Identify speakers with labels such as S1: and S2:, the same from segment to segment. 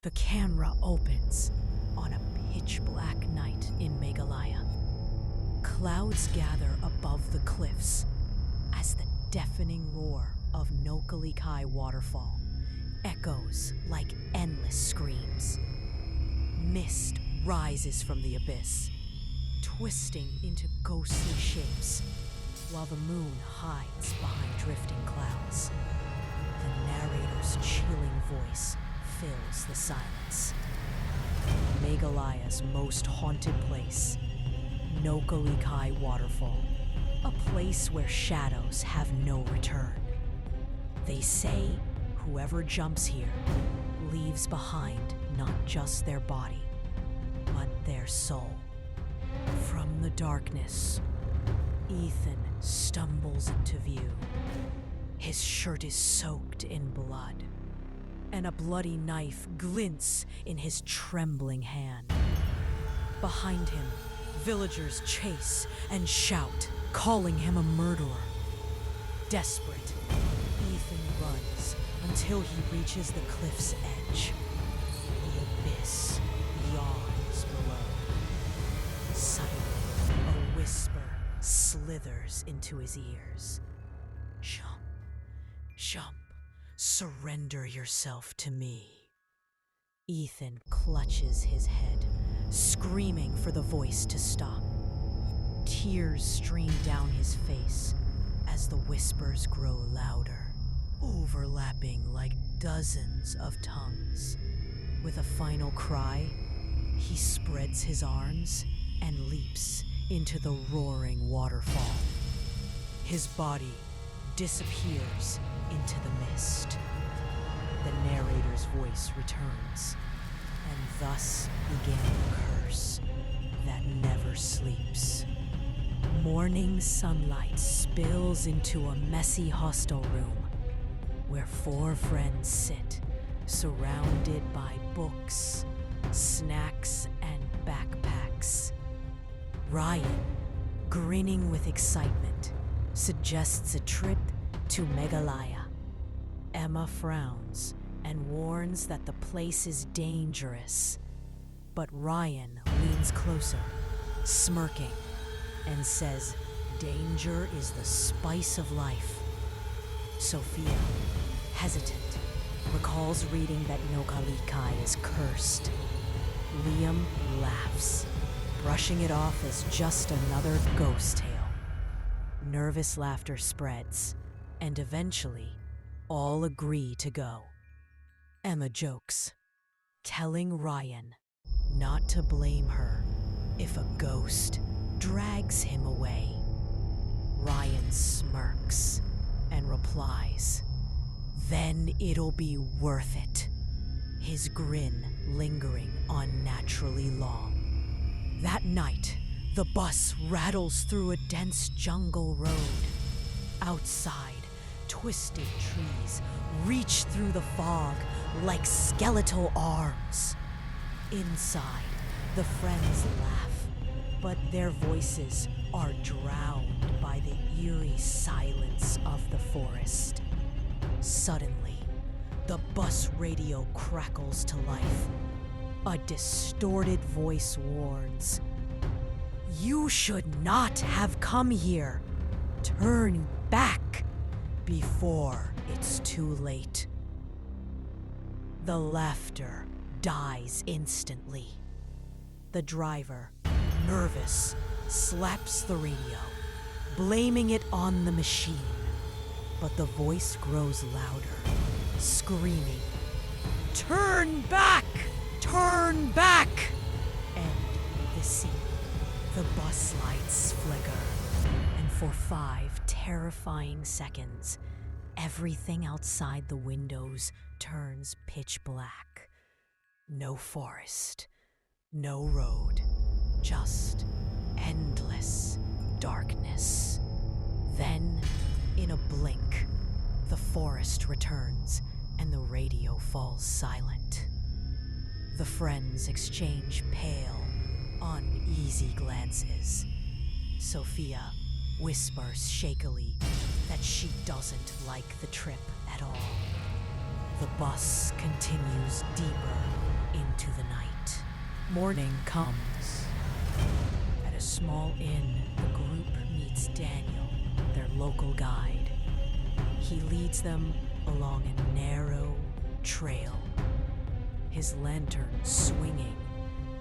S1: The camera opens on a pitch-black night in Meghalaya. Clouds gather above the cliffs as the deafening roar of Nohkalikai Waterfall echoes like endless screams. Mist rises from the abyss, twisting into ghostly shapes, while the moon hides behind drifting clouds. The narrator's chilling voice fills the silence. Meghalaya's most haunted place, Nohkalikai Waterfall, a place where shadows have no return. They say whoever jumps here leaves behind not just their body, but their soul. From the darkness, Ethan stumbles into view. His shirt is soaked in blood, and a bloody knife glints in his trembling hand. Behind him, villagers chase and shout, calling him a murderer. Desperate, Ethan runs until he reaches the cliff's edge. The abyss yawns below. Suddenly, a whisper slithers into his ears. Jump, jump, surrender yourself to me. Ethan clutches his head, screaming for the voice to stop. Tears stream down his face as the whispers grow louder, overlapping like dozens of tongues. With a final cry, he spreads his arms and leaps into the roaring waterfall. His body disappears into the mist. The narrator's voice returns, and thus began the curse that never sleeps. Morning sunlight spills into a messy hostel room where four friends sit, surrounded by books, snacks, and backpacks. Ryan, grinning with excitement, suggests a trip to Meghalaya. Emma frowns and warns that the place is dangerous, but Ryan leans closer, smirking, and says danger is the spice of life. Sophia, hesitant, recalls reading that Nohkalikai is cursed. Liam laughs, brushing it off as just another ghost tale. Nervous laughter spreads, and eventually, all agree to go. Emma jokes, telling Ryan not to blame her if a ghost drags him away. Ryan smirks and replies, "Then it'll be worth it," his grin lingering unnaturally long. That night, the bus rattles through a dense jungle road. Outside, twisted trees reach through the fog like skeletal arms. Inside, the friends laugh, but their voices are drowned by the eerie silence of the forest. Suddenly, the bus radio crackles to life. A distorted voice warns, "You should not have come here. Turn back before it's too late." The laughter dies instantly. The driver, nervous, slaps the radio, blaming it on the machine. But the voice grows louder, screaming, "Turn back! Turn back!" And the scene. The bus lights flicker, and for 5 terrifying seconds, everything outside the windows turns pitch black. No forest, no road, just endless darkness. Then, in a blink, the forest returns and the radio falls silent. The friends exchange pale, uneasy glances. Sophia whispers shakily that she doesn't like the trip at all. The bus continues deeper into the night. Morning comes. At a small inn, the group meets Daniel, their local guide. He leads them along a narrow trail, his lantern swinging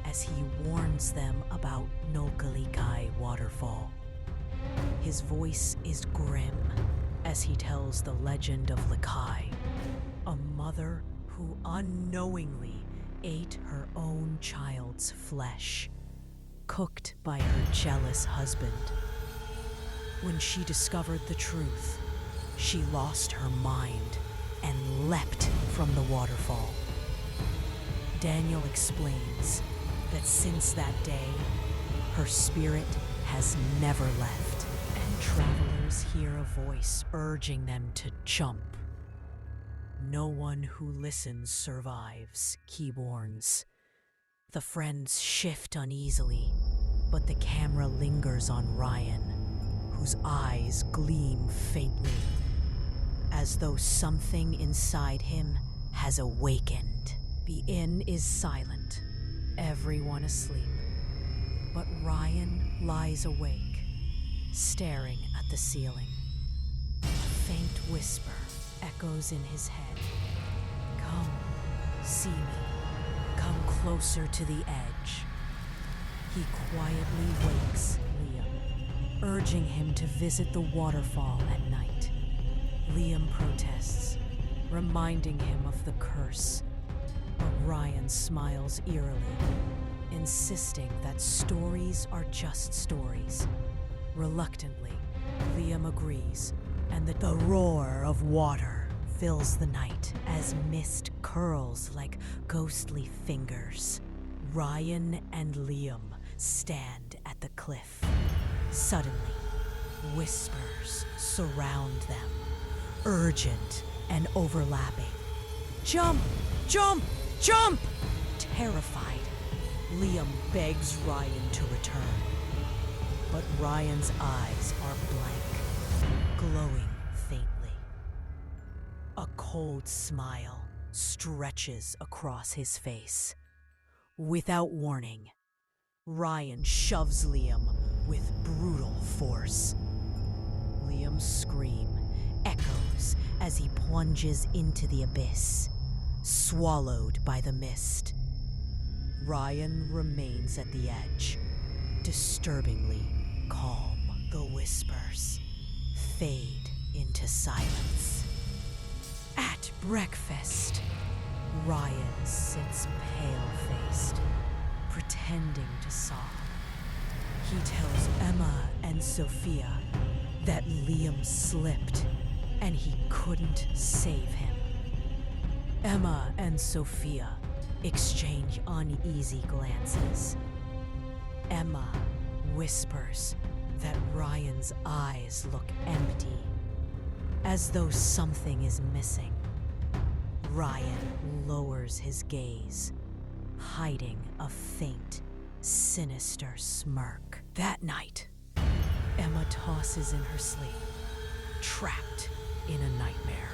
S1: as he warns them about Nohkalikai Waterfall. His voice is grim as he tells the legend of Likai, a mother who unknowingly ate her own child's flesh, cooked by her jealous husband. When she discovered the truth, she lost her mind and leapt from the waterfall. Daniel explains that since that day, her spirit has never left, and travelers hear a voice urging them to jump. No one who listens survives, he warns. The friends shift uneasily, but the camera lingers on Ryan, whose eyes gleam faintly, as though something inside him has awakened. The inn is silent, everyone asleep, but Ryan lies awake, staring at the ceiling. A faint whisper echoes in his head. Come, see me. Come closer to the edge. He quietly wakes Liam, urging him to visit the waterfall at night. Liam protests, reminding him of the curse, but Ryan smiles eerily, insisting that stories are just stories. Reluctantly, Liam agrees, and the roar of water fills the night as mist curls like ghostly fingers. Ryan and Liam stand at the cliff. Suddenly, whispers surround them, urgent and overlapping. Jump! Jump! Jump! Terrified, Liam begs Ryan to return. But Ryan's eyes are blank, glowing faintly. A cold smile stretches across his face. Without warning, Ryan shoves Liam with brutal force. Liam's scream echoes as he plunges into the abyss, swallowed by the mist. Ryan remains at the edge, disturbingly calm. The whispers fade into silence. At breakfast, Ryan sits pale-faced, pretending to sob. He tells Emma and Sophia that Liam slipped and he couldn't save him. Emma and Sophia exchange uneasy glances. Emma whispers that Ryan's eyes look empty, as though something is missing. Ryan lowers his gaze, hiding a faint, sinister smirk. That night, Emma tosses in her sleep, trapped in a nightmare.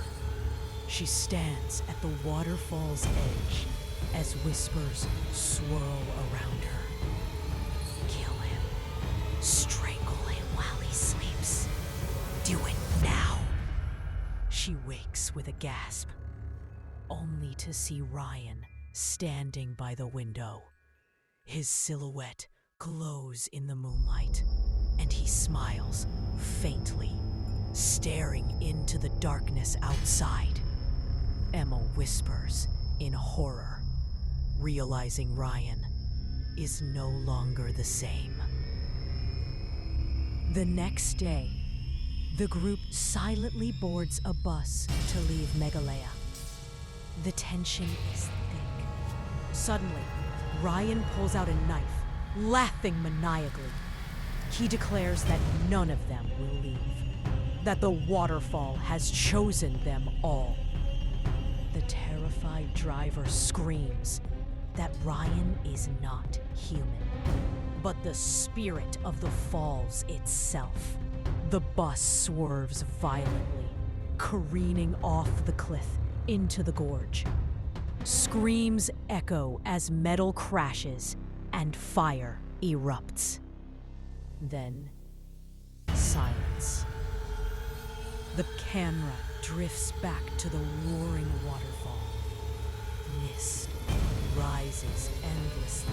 S1: She stands at the waterfall's edge as whispers swirl around her. Kill him. Strangle him while he sleeps. Do it now. She wakes with a gasp, only to see Ryan standing by the window. His silhouette glows in the moonlight, and he smiles faintly, staring into the darkness outside. Emma whispers in horror, realizing Ryan is no longer the same. The next day, the group silently boards a bus to leave Meghalaya. The tension is thick. Suddenly, Ryan pulls out a knife, laughing maniacally. He declares that none of them will leave, that the waterfall has chosen them all. The terrified driver screams that Ryan is not human, but the spirit of the falls itself. The bus swerves violently, careening off the cliff into the gorge. Screams echo as metal crashes and fire erupts. Then, silence. The camera drifts back to the roaring waterfall. Mist rises endlessly,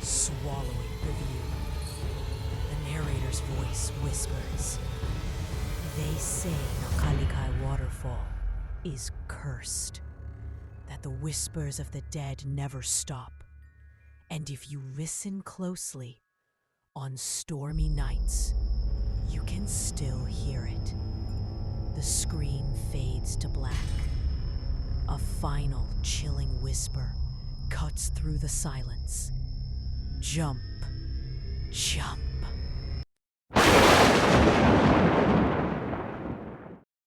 S1: swallowing the view. The narrator's voice whispers, "They say Nohkalikai Waterfall is cursed, that the whispers of the dead never stop, and if you listen closely, on stormy nights, you can still hear it." The screen fades to black. A final chilling whisper cuts through the silence. "Jump, jump."